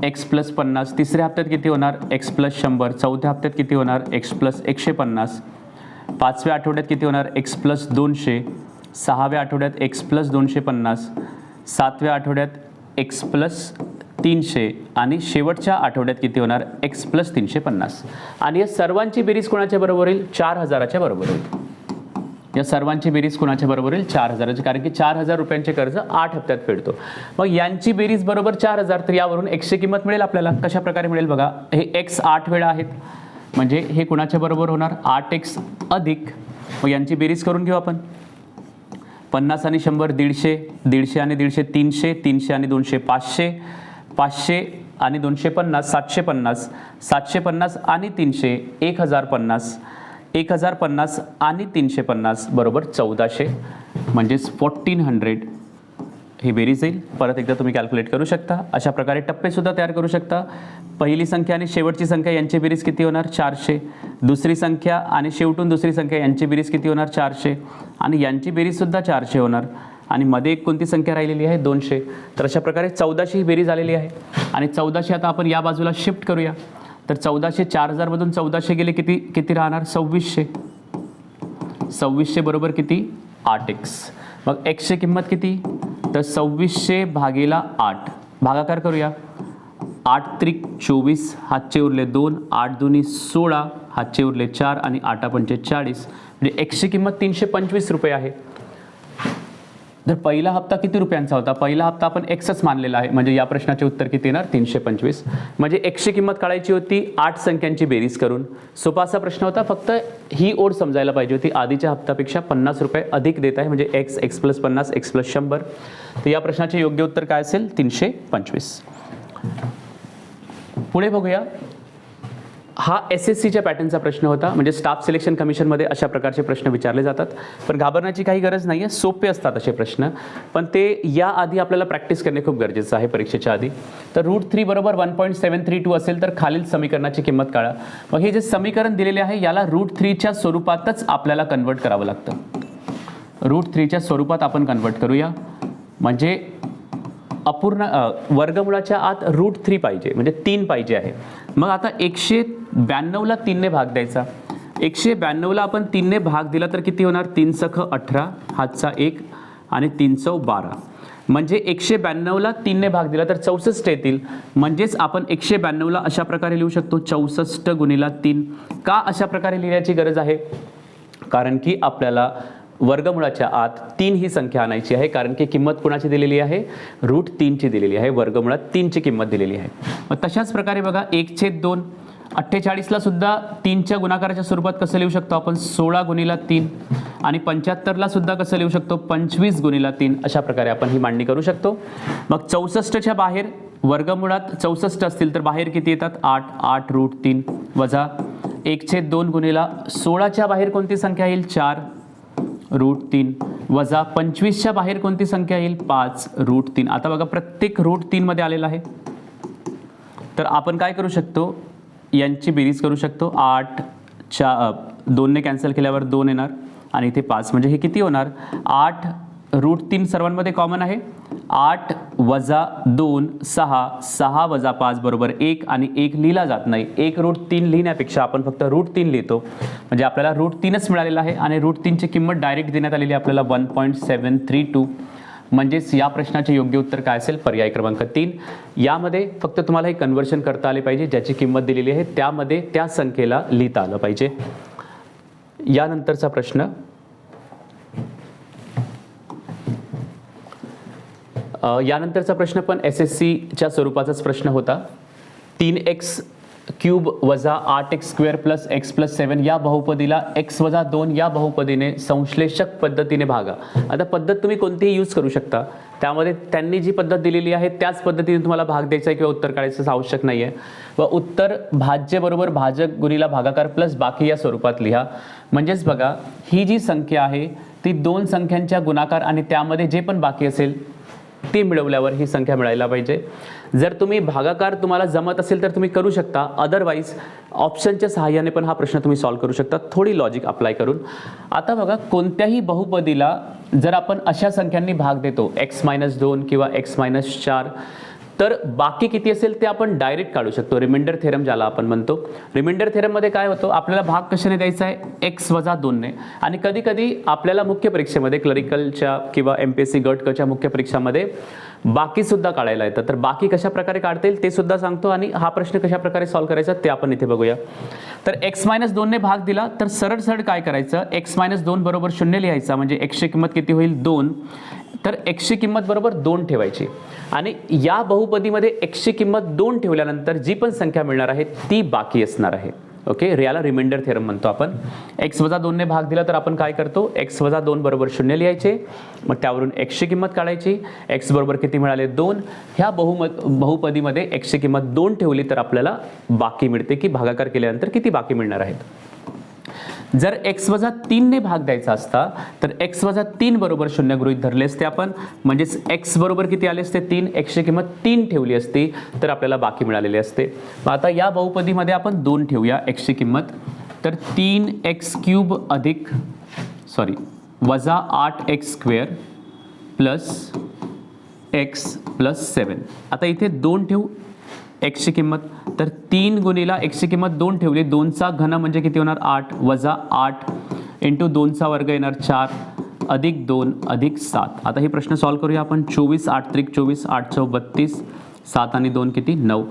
Speaker 1: X + 50, तिसऱ्या हप्त्यात किती होणार X + 100, चौथ्या हप्त्यात किती होणार X + 150, पाचव्या आठवड्यात किती होणार X + 200, सहाव्या आठवड्यात X + 250, सातव्या आठवड्यात X + 300 आणि शेवटच्या आठवड्यात किती होणार X + 350. आणि या सर्वांची बेरीज कोणाच्या बरोबर होईल, 4,000च्या बरोबर होईल. या सर्वांची बेरीज कोणाच्या बरोबर होईल, 4,000ची, कारण की 4,000 रुपयांचे कर्ज 8 हप्त्यात फेडतो. मग यांची बेरीज बरोबर 4,000, तर यावरून Xची किंमत मिळेल आपल्याला. कशा प्रकारे मिळेल बघा, हे X 8 वेळा आहेत, म्हणजे हे कोणाच्या बरोबर होणार 8X अधिक, मग यांची बेरीज करून घेऊ आपण. 50 आणि 100 150, 150 आणि 150 300, 300 आणि 200 500, 500 आणि 250 750, 750 आणि 300 1050, 1050 आणि 350 बरोबर 1400, म्हणजेच 1400 ही बेरीज येईल. परत एकदा तुम्ही कॅल्क्युलेट करू शकता. अशा प्रकारे टप्पेसुद्धा तयार करू शकता. पहिली संख्या आणि शेवटची संख्या यांची बेरीज किती होणार 400, दुसरी संख्या आणि शेवटून दुसरी संख्या यांची बेरीज किती होणार 400, आणि यांची बेरीजसुद्धा 400 होणार, आणि मध्ये एक कोणती संख्या राहिलेली आहे 200. तर अशा प्रकारे 1400 ही बेरीज आलेली आहे. आणि 1400 आता आपण या बाजूला शिफ्ट करूया. तर 1400 4,000 मधून 1400 गेले किती किती राहणार 2600. 2600 बरोबर किती 8X. मग Xची किंमत किती, तर 2600/8 भागाकार करूया. 8 त्रिक 24, हातचे उरले 2, 8 दुनी 16, हातचे उरले 4 आणि 8 पंचे 40, म्हणजे Xची किंमत 325 रुपये आहे. तर पहिला हप्ता किती रुपयांचा होता, पहिला हप्ता आपण Xच मानलेला आहे, म्हणजे या प्रश्नाचे उत्तर किती येणार 325. म्हणजे Xची किंमत काढायची होती 8 संख्यांची बेरीज करून. सोपा असा प्रश्न होता, फक्त ही ओढ समजायला पाहिजे होती, आधीच्या हप्त्यापेक्षा 50 रुपये अधिक देत आहे, म्हणजे X + 50 X + 100. तर या प्रश्नाचे योग्य उत्तर काय असेल 325. पुढे बघूया. हा SSCच्या पॅटर्नचा प्रश्न होता, म्हणजे स्टाफ सिलेक्शन कमिशनमध्ये अशा प्रकारचे प्रश्न विचारले जातात. पण घाबरण्याची काही गरज नाही आहे, सोपे असतात असे प्रश्न, पण ते याआधी आपल्याला प्रॅक्टिस करणे खूप गरजेचं आहे परीक्षेच्या आधी. तर √3 बरोबर 1.732 असेल तर खालील समीकरणाची किंमत काढा. मग हे जे समीकरण दिलेले आहे याला √3च्या स्वरूपातच आपल्याला कन्वर्ट करावं लागतं. √3च्या स्वरूपात आपण कन्वर्ट करूया. म्हणजे अपूर्ण वर्गमुळाच्या आत √3 पाहिजे, म्हणजे 3 पाहिजे आहे. मग आता 192ला 3ने भाग द्यायचा. 192ला आपण 3ने भाग दिला तर किती होणार? 3 सख 18, हातचा 1 आणि 3 चौ 12. म्हणजे 192ला 3ने भाग दिला तर 64 येतील. म्हणजेच आपण 192ला अशा प्रकारे लिहू शकतो 64 गुणिला 3. का अशा प्रकारे लिहिण्याची गरज आहे? कारण की आपल्याला वर्गमुळाच्या आत 3 ही संख्या आणायची आहे. कारण की किंमत कुणाची दिलेली आहे? √3 ची दिलेली आहे. वर्गमुळात 3 ची किंमत दिलेली आहे. मग तशाच प्रकारे बघा 1/2 48ला सुद्धा 3च्या गुणाकाराच्या स्वरूपात कसं लिहू शकतो आपण? 16 गुणिला 3. आणि 75ला सुद्धा कसं लिहू शकतो? 25 गुणिला 3. अशा प्रकारे आपण ही मांडणी करू शकतो. मग 64च्या बाहेर वर्गमुळात 64 असतील तर बाहेर किती येतात? 8 √3 वजा 1/2 गुणिला 16च्या बाहेर कोणती संख्या येईल? 4 √3 वजा 25च्या बाहेर कोणती संख्या येईल? 5 √3. आता बघा प्रत्येक √3 मध्ये आलेला आहे. तर आपण काय करू शकतो? यांची बेरीज करू शकतो. 2ने कॅन्सल केल्यावर 2 येणार आणि इथे 5, म्हणजे हे किती होणार? 8 √3 सर्वांमध्ये कॉमन आहे. 8 वजा 2 6, 6 वजा 5 बरोबर 1 आणि 1 लिहिला जात नाही. 1 √3 लिहिण्यापेक्षा आपण फक्त √3 लिहितो. म्हणजे आपल्याला √3च मिळालेला आहे आणि √3ची किंमत डायरेक्ट देण्यात आलेली आहे आपल्याला 1.732. म्हणजेच या प्रश्नाचे योग्य उत्तर काय असेल? पर्याय क्रमांक 3. यामध्ये फक्त तुम्हाला हे कन्व्हर्शन करता आले पाहिजे. ज्याची किंमत दिलेली आहे त्यामध्ये त्या संख्येला लिहिता आलं पाहिजे. यानंतरचा प्रश्न पण SSCच्या स्वरूपाचाच प्रश्न होता. 3x³ वजा 8x² प्लस x प्लस 7 या बहुपदीला x वजा 2 या बहुपदीने संश्लेषक पद्धतीने भागा. आता पद्धत तुम्ही कोणतीही यूज करू शकता. त्यामध्ये त्यांनी जी पद्धत दिलेली आहे त्याच पद्धतीने तुम्हाला भाग द्यायचा आहे किंवा उत्तर काढायचं आवश्यक नाही आहे. व उत्तर भाज्य बरोबर भाजक गुणिला भागाकार प्लस बाकी या स्वरूपात लिहा. म्हणजेच बघा ही जी संख्या आहे ती 2 संख्यांच्या गुणाकार आणि त्यामध्ये जे पण बाकी असेल ते मिळवल्यावर ही संख्या मिळायला पाहिजे. जर तुम्ही भागाकार तुम्हाला जमत असेल तर तुम्ही करू शकता. अदरवाईज ऑप्शनच्या सहाय्याने पण हा प्रश्न तुम्ही सॉल्व्ह करू शकता थोडी लॉजिक अप्लाय करून. आता बघा कोणत्याही बहुपदीला जर आपण अशा संख्यांनी भाग देतो x-2 किंवा x-4 तर बाकी किती असेल ते आपण डायरेक्ट काढू शकतो. रिमाइंडर थेरम ज्याला आपण म्हणतो. रिमाइंडर थेरममध्ये काय होतं? आपल्याला भाग कशाने द्यायचा आहे? x वजा 2ने. आणि कधी कधी आपल्याला मुख्य परीक्षेमध्ये क्लरिकलच्या किंवा MPSC गट कच्या मुख्य परीक्षामध्ये बाकी सुद्धा काढायला येतं. तर बाकी कशा प्रकारे काढता येईल ते सुद्धा सांगतो आणि हा प्रश्न कशा प्रकारे सॉल्व्ह करायचा ते आपण इथे बघूया. तर x-2ने भाग दिला तर सरळ सरळ काय करायचं? x-2 बरोबर 0 लिहायचा. म्हणजे x ची किंमत किती होईल? 2. तर x ची किंमत बरोबर 2 ठेवायची आणि या बहुपदीमध्ये x ची किंमत 2 ठेवल्यानंतर जी पण संख्या मिळणार आहे ती बाकी असणार आहे. ओके, याला रिमाइंडर थेरम म्हणतो आपण. x वजा 2ने भाग दिला तर आपण काय करतो? x वजा 2 बरोबर 0 लिहायचे. मग त्यावरून x ची किंमत काढायची. x बरोबर किती मिळाले? 2. ह्या बहुपदीमध्ये x ची किंमत 2 ठेवली तर आपल्याला बाकी मिळते की भागाकार केल्यानंतर किती बाकी मिळणार आहेत. जर x वजा 3ने भाग द्यायचा असता तर x वजा 3 बरोबर 0 गृहीत धरले असते आपण. म्हणजेच x बरोबर किती आले असते? 3. x ची किंमत 3 ठेवली असती तर आपल्याला बाकी मिळालेले असते. आता या बहुपदीमध्ये आपण 2 ठेवूया x ची किंमत. तर 3x³ वजा 8x² प्लस x प्लस 7. आता इथे 2 ठेवू x ची किंमत. तर 3 गुणिला x ची किंमत 2 ठेवली. 2चा घन म्हणजे किती होणार? 8 वजा 8 इंटू 2चा वर्ग येणार 4 अधिक 2 अधिक 7. आता हे प्रश्न सॉल्व्ह करूया आपण. 24 8 त्रिक 24 8 चौ 32 7 आणि 2 किती? 9.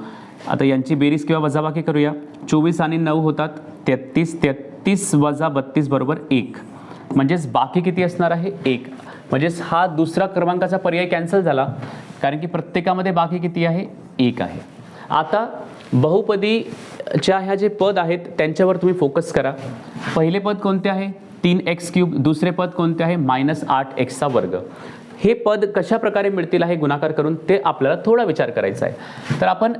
Speaker 1: आता यांची बेरीज किंवा वजाबाकी करूया. 24 आणि 9 होतात 33. 33 वजा 32 बरोबर 1. म्हणजेच बाकी किती असणार आहे? 1. म्हणजेच हा दुसरा क्रमांकाचा पर्याय कॅन्सल झाला कारण की प्रत्येकामध्ये बाकी किती आहे? 1 आहे. आता बहुपदीच्या ह्या जे पद आहेत त्यांच्यावर तुम्ही फोकस करा. पहिले पद कोणते आहे? 3x³. दुसरे पद कोणते आहे? -8x². हे पद कशा प्रकारे मिळतील आहे गुणाकार करून ते आपल्याला थोडा विचार करायचा आहे. तर आपण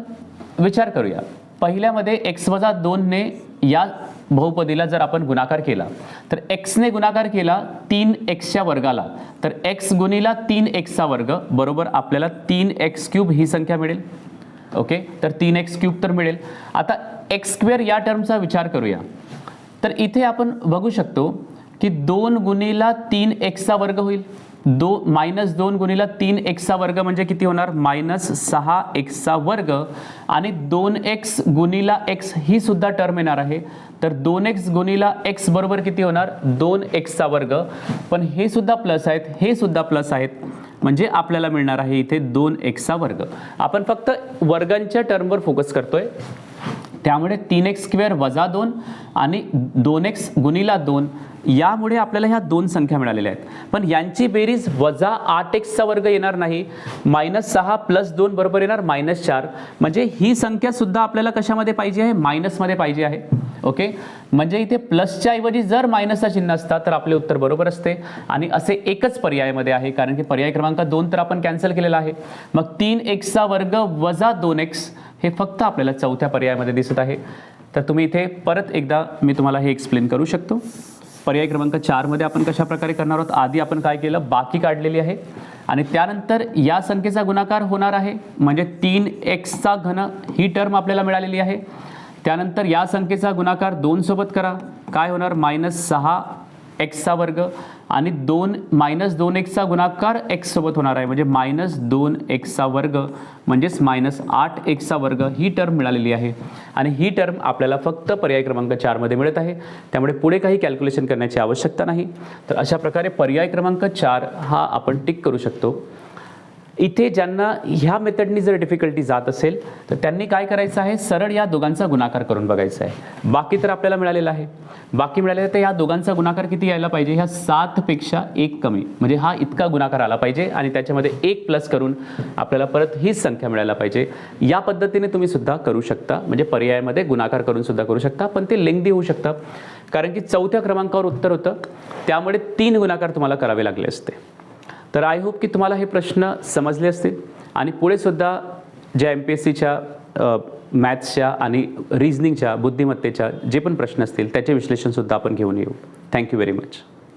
Speaker 1: विचार करूया. पहिल्यामध्ये x वजा 2ने या बहुपदीला जर आपण गुणाकार केला तर x ने गुणाकार केला 3x वर्गाला तर x गुणिला 3x² बरोबर आपल्याला 3x³ ही संख्या मिळेल. ओके, तर 3x³ तर मिळेल. आता x² या टर्मचा विचार करूया. तर इथे आपण बघू शकतो की 2 गुणिला 3x² होईल. -2 गुणिला 3x वर्ग म्हणजे किती होणार -6x वर्ग आणि 2x गुणिला x ही सुद्धा टर्म येणार आहे. तर 2x गुणिला x बरोबर किती होणार 2x वर्ग. पण हे सुद्धा प्लस आहेत, हे सुद्धा प्लस आहेत, म्हणजे आपल्याला मिळणार आहे इथे 2x वर्ग. आपण फक्त वर्गांच्या टर्मवर फोकस करतोय, त्यामुळे 3x² वजा 2 आणि 2x गुणिला 2 यामुळे आपल्याला ह्या दोन संख्या मिळालेल्या आहेत. पण यांची बेरीज वजा 8x वर्ग येणार नाही, -6 + 2 बरोबर येणार -4. म्हणजे ही संख्या सुद्धा आपल्याला कशामध्ये पाहिजे आहे मायनसमध्ये पाहिजे आहे. ओके, म्हणजे इथे प्लसच्या ऐवजी जर मायनसचा चिन्ह असता तर आपले उत्तर बरोबर असते. आणि असे एकच पर्यायामध्ये आहे, कारण की पर्याय क्रमांक 2 तर आपण कॅन्सल केलेला आहे. मग 3x वर्ग वजा 2x हे फक्त आपल्याला चौथ्या पर्यायामध्ये दिसत आहे. तर तुम्ही इथे परत एकदा मी तुम्हाला हे एक्सप्लेन करू शकतो. पर्याय क्रमांक 4 मध्ये आपण कशा प्रकारे करणार आहोत, आधी आपण काय केलं बाकी काढलेली आहे आणि त्यानंतर या संख्येचा गुणाकार होणार आहे, म्हणजे 3x घन ही टर्म आपल्याला मिळालेली आहे. त्यानंतर या संख्येचा गुणाकार 2 सोबत करा, काय होणार -6x वर्ग आणि -2x गुणाकार x सोबत होणार आहे, म्हणजे -2x वर्ग म्हणजेच -8x वर्ग ही टर्म मिळालेली आहे. आणि ही टर्म आपल्याला फक्त पर्याय क्रमांक 4 मध्ये मिळत आहे, त्यामुळे पुढे काही कॅल्क्युलेशन करण्याची आवश्यकता नाही. तर अशा प्रकारे पर्याय क्रमांक 4 हा आपण टिक करू शकतो. इथे ज्यांना ह्या मेथडनी जर डिफिकल्टी जात असेल तर त्यांनी काय करायचं आहे, सरळ या दोघांचा गुणाकार करून बघायचा आहे. बाकी तर आपल्याला मिळालेलं आहे, बाकी मिळालेलं तर या दोघांचा गुणाकार किती यायला पाहिजे, ह्या 7 पेक्षा 1 कमी, म्हणजे हा इतका गुणाकार आला पाहिजे आणि त्याच्यामध्ये 1 प्लस करून आपल्याला परत हीच संख्या मिळायला पाहिजे. या पद्धतीने तुम्ही सुद्धा करू शकता, म्हणजे पर्यायामध्ये गुणाकार करून सुद्धा करू शकता. पण ते लेंथी होऊ शकतं, कारण की चौथ्या क्रमांकावर उत्तर होतं, त्यामुळे 3 गुणाकार तुम्हाला करावे लागले असते. तर आय होप की तुम्हाला हे प्रश्न समजले असतील आणि पुढे सुद्धा ज्या MPSCच्या मॅथ्सच्या आणि रिझनिंगच्या बुद्धिमत्तेच्या जे पण प्रश्न असतील त्याचे विश्लेषणसुद्धा आपण घेऊन येऊ. Thank you very much.